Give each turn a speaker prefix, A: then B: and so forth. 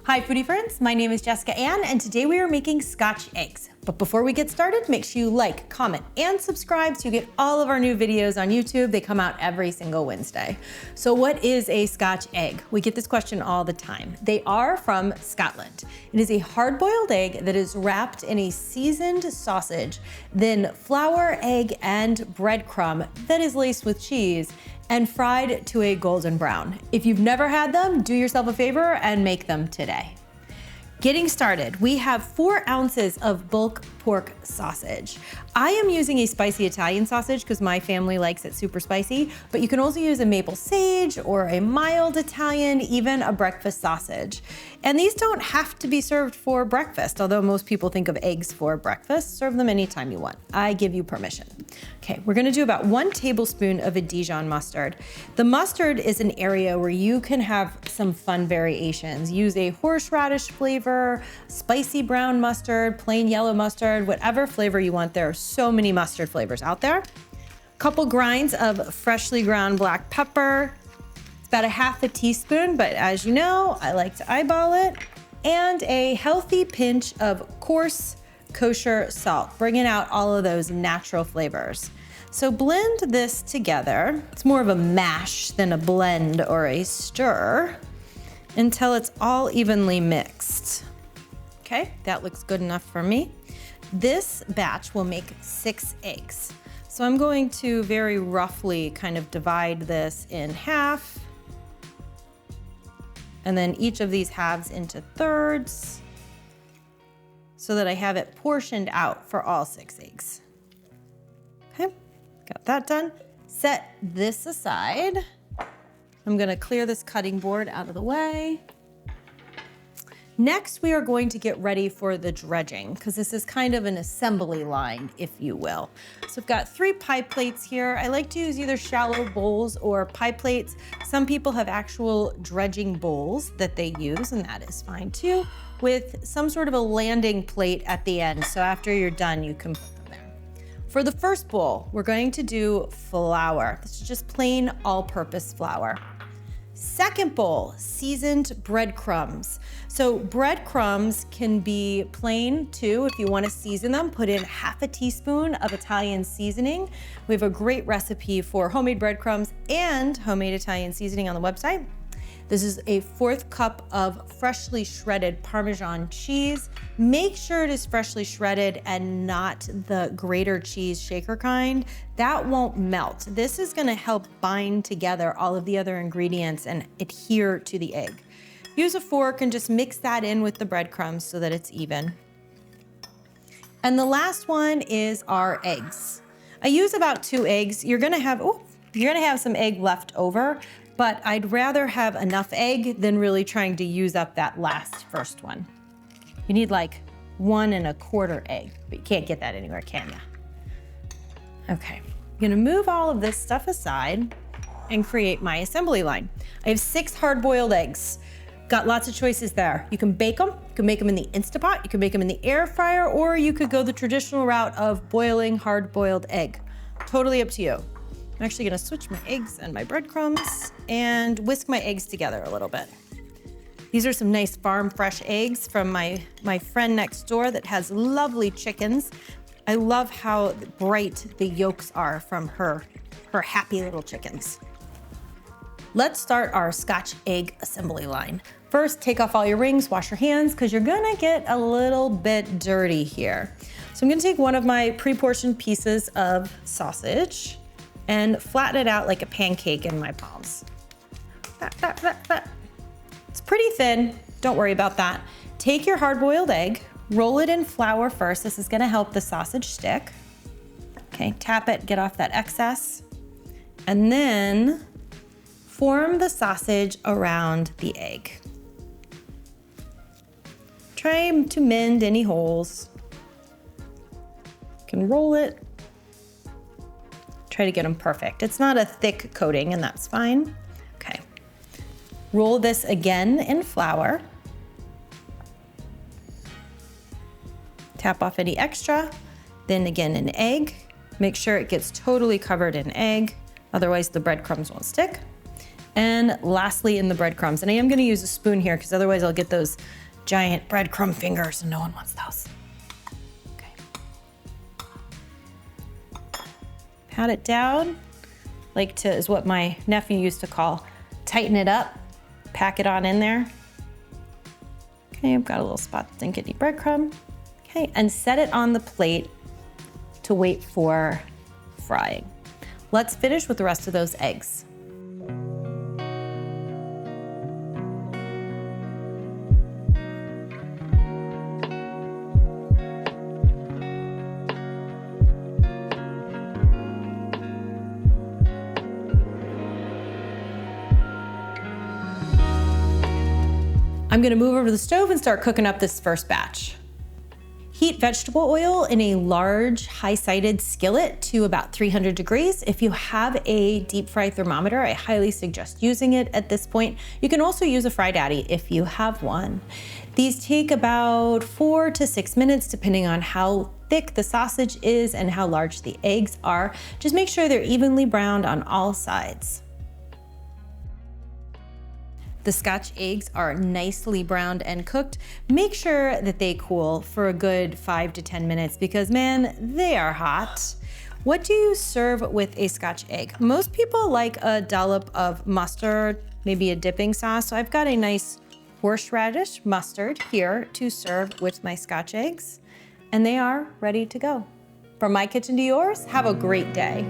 A: Hi foodie friends, my name is Jessica Ann and today we are making Scotch eggs. But before we get started, make sure you like, comment, and subscribe so you get all of our new videos on YouTube. They come out every single Wednesday. So what is a Scotch egg? We get this question all the time. They are from Scotland. It is a hard-boiled egg that is wrapped in a seasoned sausage, then flour, egg, and breadcrumb that is laced with cheese and fried to a golden brown. If you've never had them, do yourself a favor and make them today. Getting started, we have 4 ounces of bulk pork sausage. I am using a spicy Italian sausage because my family likes it super spicy, but you can also use a maple sage or a mild Italian, even a breakfast sausage. And these don't have to be served for breakfast, although most people think of eggs for breakfast. Serve them anytime you want. I give you permission. Okay, we're gonna do about 1 tablespoon of a Dijon mustard. The mustard is an area where you can have some fun variations. Use a horseradish flavor, spicy brown mustard, plain yellow mustard, whatever flavor you want. There are so many mustard flavors out there. Couple grinds of freshly ground black pepper. It's about a half a teaspoon, but as you know, I like to eyeball it. And a healthy pinch of coarse kosher salt, bringing out all of those natural flavors. So blend this together. It's more of a mash than a blend or a stir until it's all evenly mixed. Okay, that looks good enough for me. This batch will make 6 eggs. So I'm going to very roughly kind of divide this in half, and then each of these halves into thirds so that I have it portioned out for all 6 eggs. Okay, got that done. Set this aside. I'm gonna clear this cutting board out of the way. Next, we are going to get ready for the dredging because this is kind of an assembly line, if you will. So I've got 3 pie plates here. I like to use either shallow bowls or pie plates. Some people have actual dredging bowls that they use, and that is fine too, with some sort of a landing plate at the end. So after you're done, you can put them there. For the first bowl, we're going to do flour. This is just plain all-purpose flour. Second bowl, seasoned breadcrumbs. So breadcrumbs can be plain too. If you want to season them, put in half a teaspoon of Italian seasoning. We have a great recipe for homemade breadcrumbs and homemade Italian seasoning on the website. This is a 1/4 cup of freshly shredded Parmesan cheese. Make sure it is freshly shredded and not the grater cheese shaker kind. That won't melt. This is gonna help bind together all of the other ingredients and adhere to the egg. Use a fork and just mix that in with the breadcrumbs so that it's even. And the last one is our eggs. I use about 2 eggs. You're gonna have some egg left over, but I'd rather have enough egg than really trying to use up that first one. You need like 1 1/4 egg, but you can't get that anywhere, can ya? Okay, I'm gonna move all of this stuff aside and create my assembly line. I have 6 hard-boiled eggs. Got lots of choices there. You can bake them, you can make them in the Instapot, you can make them in the air fryer, or you could go the traditional route of boiling hard-boiled egg. Totally up to you. I'm actually gonna switch my eggs and my breadcrumbs and whisk my eggs together a little bit. These are some nice farm fresh eggs from my friend next door that has lovely chickens. I love how bright the yolks are from her happy little chickens. Let's start our Scotch egg assembly line. First, take off all your rings, wash your hands, because you're gonna get a little bit dirty here. So I'm gonna take one of my pre-portioned pieces of sausage and flatten it out like a pancake in my palms. It's pretty thin, don't worry about that. Take your hard-boiled egg, roll it in flour first. This is gonna help the sausage stick. Okay, tap it, get off that excess. And then form the sausage around the egg. Try to mend any holes. You can roll it. Try to get them perfect. It's not a thick coating and that's fine. Okay. Roll this again in flour. Tap off any extra, then again in egg. Make sure it gets totally covered in egg, otherwise the breadcrumbs won't stick. And lastly, in the breadcrumbs. And I am gonna use a spoon here because otherwise I'll get those giant breadcrumb fingers and no one wants those. Okay. Pat it down, is what my nephew used to call, tighten it up, pack it on in there. Okay, I've got a little spot that didn't get any breadcrumb. Okay, and set it on the plate to wait for frying. Let's finish with the rest of those eggs. I'm gonna move over to the stove and start cooking up this first batch. Heat vegetable oil in a large, high-sided skillet to about 300 degrees. If you have a deep fry thermometer, I highly suggest using it at this point. You can also use a Fry Daddy if you have one. These take about 4 to 6 minutes, depending on how thick the sausage is and how large the eggs are. Just make sure they're evenly browned on all sides. The Scotch eggs are nicely browned and cooked. Make sure that they cool for a good 5 to 10 minutes because man, they are hot. What do you serve with a Scotch egg? Most people like a dollop of mustard, maybe a dipping sauce. So I've got a nice horseradish mustard here to serve with my Scotch eggs, and they are ready to go. From my kitchen to yours, have a great day.